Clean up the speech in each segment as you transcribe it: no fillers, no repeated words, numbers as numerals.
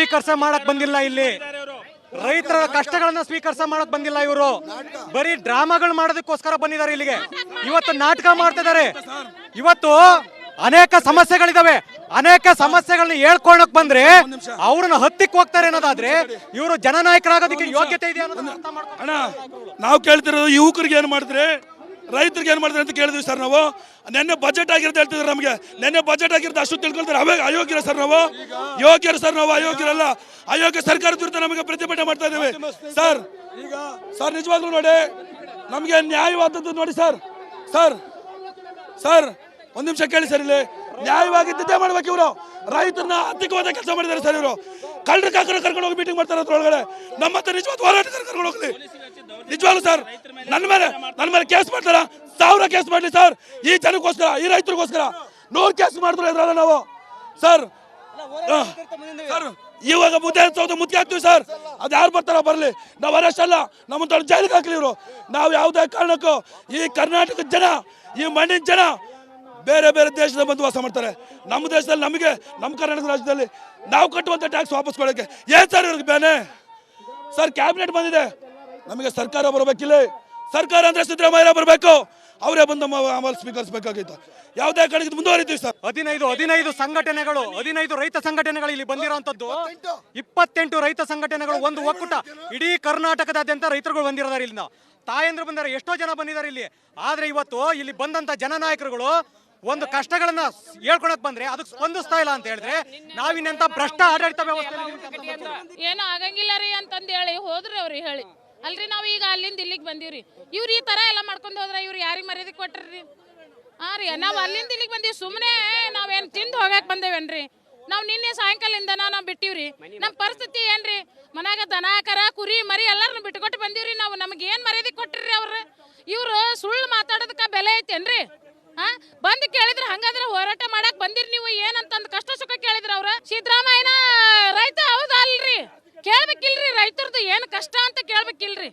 ಸ್ವೀಕರಿಸ ಮಾಡಕ್ ಬಂದಿಲ್ಲ ಇಲ್ಲಿ. ರೈತರ ಕಷ್ಟಗಳನ್ನ ಸ್ವೀಕರಿಸ ಮಾಡಕ್ ಬಂದಿಲ್ಲ ಇವರು. ಬರೀ ಡ್ರಾಮಾಗಳು ಮಾಡೋದಕ್ಕೋಸ್ಕರ ಬಂದಿದ್ದಾರೆ ಇಲ್ಲಿಗೆ. ಇವತ್ತು ನಾಟಕ ಮಾಡ್ತಿದ್ದಾರೆ. ಇವತ್ತು ಅನೇಕ ಸಮಸ್ಯೆಗಳಿದಾವೆ. ಅನೇಕ ಸಮಸ್ಯೆಗಳನ್ನ ಹೇಳ್ಕೊಳಕ್ ಬಂದ್ರೆ ಅವ್ರನ್ನ ಹತ್ತಿಕ್ ಹೋಗ್ತಾರೆ ಅನ್ನೋದಾದ್ರೆ ಇವರು ಜನನಾಯಕರಾಗೋದಕ್ಕೆ ಯೋಗ್ಯತೆ ಇದೆ ಅಣ್ಣ. ನಾವು ಕೇಳ್ತಿರೋದು ಯುವಕರಿಗೆ ಏನ್ ಮಾಡಿದ್ರೆ, ರೈತರಿಗೆ ಏನ್ ಮಾಡಿದ್ರೆ ಅಂತ ಕೇಳಿದ್ವಿ ಸರ್. ನಾವು ನೆನ್ನೆ ಬಜೆಟ್ ಆಗಿರುತ್ತೆ ಹೇಳ್ತಿದ್ರು ನಮಗೆ. ನೆನ್ನೆ ಬಜೆಟ್ ಆಗಿರುತ್ತೆ ಅಷ್ಟು ತಿಳ್ಕೊಳ್ತಾರೆ. ಅಯೋಗ್ಯರ ಸರ್ ನಾವು, ಯೋಗ್ಯರು ಸರ್ ನಾವು, ಅಯೋಗ್ಯರಲ್ಲ. ಅಯೋಗ್ಯ ಸರ್ಕಾರದ ವಿರುದ್ಧ ನಮಗೆ ಪ್ರತಿಭಟನೆ ಮಾಡ್ತಾ ಇದ್ದೇವೆ ಸರ್. ಸರ್ ನಿಜವಾಗ್ಲೂ ನೋಡಿ, ನಮಗೆ ನ್ಯಾಯವಾದದ್ದು ನೋಡಿ ಸರ್. ಸರ್ ಸರ್ ಒಂದ್ ನಿಮಿಷ ಕೇಳಿ ಸರ್. ಇಲ್ಲಿ ನ್ಯಾಯವಾಗಿದ್ದೇ ಮಾಡ್ಬೇಕು. ಇವರು ರೈತರನ್ನ ಆರ್ಥಿಕವಾದ ಕೆಲಸ ಮಾಡಿದ್ದಾರೆ ಸರ್. ಇವರು ಕಳ್ಳರ ಕಾಕರ ಕರ್ಕೊಂಡು ಹೋಗಿ ಮೀಟಿಂಗ್ ಮಾಡ್ತಾರೆ ಅದ್ರೊಳಗಡೆ. ನಮ್ಮ ಹತ್ರ ನಿಜವಾದ ಹೋರಾಟಗಾರ ಕರ್ಕೊಂಡು ಹೋಗ್ಲಿ. ನಿಜವಾಗ್ಲು ಸರ್ ನನ್ನ ಮೇಲೆ ಕೇಸ್ ಮಾಡ್ತಾರ. 1000 ಕೇಸ್ ಮಾಡ್ಲಿ ಸರ್. ಈ ಜನಕ್ಕೋಸ್ಕರ, ಈ ರೈತರಿಗೋಸ್ಕರ 100 ಕೇಸ್ ಮಾಡಿದ್ರು ಇದ್ರಲ್ಲ ನಾವು ಸರ್. ಸರ್ ಇವಾಗ ಮುದ್ದೆ ಹಾಕ್ತೀವಿ ಸರ್. ಅದು ಯಾರು ಬರ್ತಾರ ಬರ್ಲಿ, ನಾವು ಅರೆಸ್ಟ್ ಅಲ್ಲ. ನಮ್ಮಂತ ಜೈಲಿಗೆ ಹಾಕ್ಲಿ ಇವರು. ನಾವು ಯಾವುದೇ ಕಾರಣಕ್ಕೂ ಈ ಕರ್ನಾಟಕದ ಜನ, ಈ ಮಣ್ಣಿನ ಜನ ಬೇರೆ ಬೇರೆ ದೇಶದಲ್ಲಿ ಬಂದು ವಾಸ ಮಾಡ್ತಾರೆ. ನಮ್ಮ ದೇಶದಲ್ಲಿ ನಮಗೆ, ನಮ್ಮ ಕರ್ನಾಟಕ ರಾಜ್ಯದಲ್ಲಿ ನಾವು ಕಟ್ಟುವಂಥ ಟ್ಯಾಕ್ಸ್ ವಾಪಸ್ ಕೊಡೋಕ್ಕೆ ಏನ್ ಸರ್ ಇವ್ರಿಗೆ ಬೇನೆ ಸರ್? ಕ್ಯಾಬಿನೆಟ್ ಬಂದಿದೆ, ನಮಗೆ ಸರ್ಕಾರ ಬರಬೇಕಿಲ್ಲ. ಸರ್ಕಾರ ಅಂದ್ರೆ ಸಿದ್ದರಾಮಯ್ಯ ಬರಬೇಕು. ಅವರೇ ಬಂದು ಅಮಲ್ ಸ್ವೀಕರಿಸಬೇಕಾಗಿತ್ತು. ಯಾವುದೇ ಕಾರಣಕ್ಕೆ ಮುಂದುವರಿತೀವಿ ಸರ್. 15 ಸಂಘಟನೆಗಳು, 15 ರೈತ ಸಂಘಟನೆಗಳು ಇಲ್ಲಿ ಬಂದಿರುವಂತದ್ದು. 28 ರೈತ ಸಂಘಟನೆಗಳು, ಒಂದು ಒಕ್ಕೂಟ. ಇಡೀ ಕರ್ನಾಟಕದಾದ್ಯಂತ ರೈತರುಗಳು ಬಂದಿರೋದಾರೆ. ಇಲ್ಲಿಂದ ತಾಯಂದ್ರು ಬಂದಿದ್ದಾರೆ, ಎಷ್ಟೋ ಜನ ಬಂದಿದ್ದಾರೆ ಇಲ್ಲಿ. ಆದ್ರೆ ಇವತ್ತು ಇಲ್ಲಿ ಬಂದಂತ ಜನನಾಯಕರುಗಳು ಒಂದು ಕಷ್ಟಗಳನ್ನ ಹೇಳ್ಕೊಳಕ್ ಬಂದ್ರೆ ಅದಕ್ಕೆ ಸ್ಪಂದಿಸ್ತಾ ಇಲ್ಲ ಅಂತ ಹೇಳಿದ್ರೆ ನಾವಿನ್ನೆಂತ ಭ್ರಷ್ಟ ಆಡಳಿತ ವ್ಯವಸ್ಥೆ ಏನೋ ಆಗಂಗಿಲ್ಲ ರೀ ಅಂತಂದು ಹೇಳಿ ಹೋದ್ರಿ ಅವ್ರಿಗೆ ಹೇಳಿ ಅಲ್ರಿ. ನಾವು ಈಗ ಅಲ್ಲಿಂದ ಇಲ್ಲಿಗೆ ಬಂದೀವ್ರಿ. ಇವ್ರು ಈ ತರ ಎಲ್ಲ ಮಾಡ್ಕೊಂಡು ಹೋದ್ರೆ ಇವ್ರು ಯಾರಿಗೆ ಮರ್ಯಾದೆ ಕೊಟ್ರಿ? ಹಾ ರೀ, ನಾವು ಅಲ್ಲಿಂದ ಇಲ್ಲಿಗೆ ಬಂದೀವಿ. ಸುಮ್ಮನೆ ನಾವೇನು ತಿಂದು ಹೋಗಕ್ ಬಂದೇವೇನ್ರಿ? ನಾವು ನಿನ್ನೆ ಸಾಯಂಕಾಲದಿಂದ ನಾವು ಬಿಟ್ಟಿವ್ರಿ. ನಮ್ಮ ಪರಿಸ್ಥಿತಿ ಏನ್ರಿ? ಮನ್ಯಾಗ ದನ ಕರ ಕುರಿ ಮರಿ ಎಲ್ಲಾರನ್ನು ಬಿಟ್ಕೊಟ್ಟು ಬಂದೀವ್ರಿ. ನಾವು ನಮ್ಗೆ ಏನ್ ಮರ್ಯಾದೆ ಕೊಟ್ರಿ ಅವ್ರು? ಇವ್ರು ಸುಳ್ಳು ಮಾತಾಡೋದಕ್ಕ ಬೆಲೆ ಐತೇನ್ರಿ? ಬಂದು ಕೇಳಿದ್ರೆ ಹಂಗಾದ್ರೆ ಹೋರಾಟ ಮಾಡಕ್ ಬಂದಿರಿ ನೀವು ಏನಂತಂದ್ ಕಷ್ಟ ಸುಖ ಕೇಳಿದ್ರ ಅವ್ರ? ಸಿದ್ದರಾಮಯ್ಯನ ರೈತ ಹೌದಾ ಅಲ್ರಿ? ಕೇಳ್ಬೇಕಿಲ್ರಿ ರೈತರದ್ದು ಏನ್ ಕಷ್ಟ ಅಂತ ಕೇಳ್ಬೇಕಿಲ್ರಿ?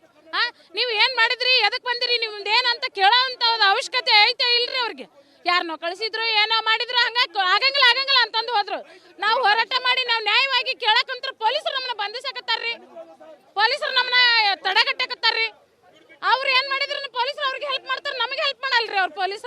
ನೀವ್ ಏನ್ ಮಾಡಿದ್ರಿ, ಎದಕ್ ಬಂದಿರಿ, ನಿಮ್ದು ಏನಂತ ಕೇಳೋ ಅಂತ ಅವಶ್ಯಕತೆ ಐತೆ ಇಲ್ರಿ ಅವ್ರಿಗೆ? ಯಾರನ್ನೋ ಕಳಿಸಿದ್ರು, ಏನೋ ಮಾಡಿದ್ರು, ಆಗಂಗಿಲ್ಲ ಅಂತಂದು ಹೋದ್ರು. ನಾವು ಹೋರಾಟ ಮಾಡಿ ನಾವು ನ್ಯಾಯವಾಗಿ ಕೇಳಕಂತ್ರ ಪೊಲೀಸರು ನಮ್ಮನ್ನ ಬಂಧಿಸಕತ್ತಾರ್ರಿ. ಪೊಲೀಸರು ನಮ್ಮನ್ನ ತಡೆಗಟ್ಟಕತ್ತಾರ್ರಿ. ಅವ್ರು ಏನ್ ಮಾಡಿದ್ರು ಪೊಲೀಸರು ಅವ್ರಿಗೆ ಹೆಲ್ಪ್ ಮಾಡ್ತಾರೆ, ನಮಗೆ ಹೆಲ್ಪ್ ಮಾಡಲ್ರಿ ಅವ್ರ ಪೊಲೀಸರು.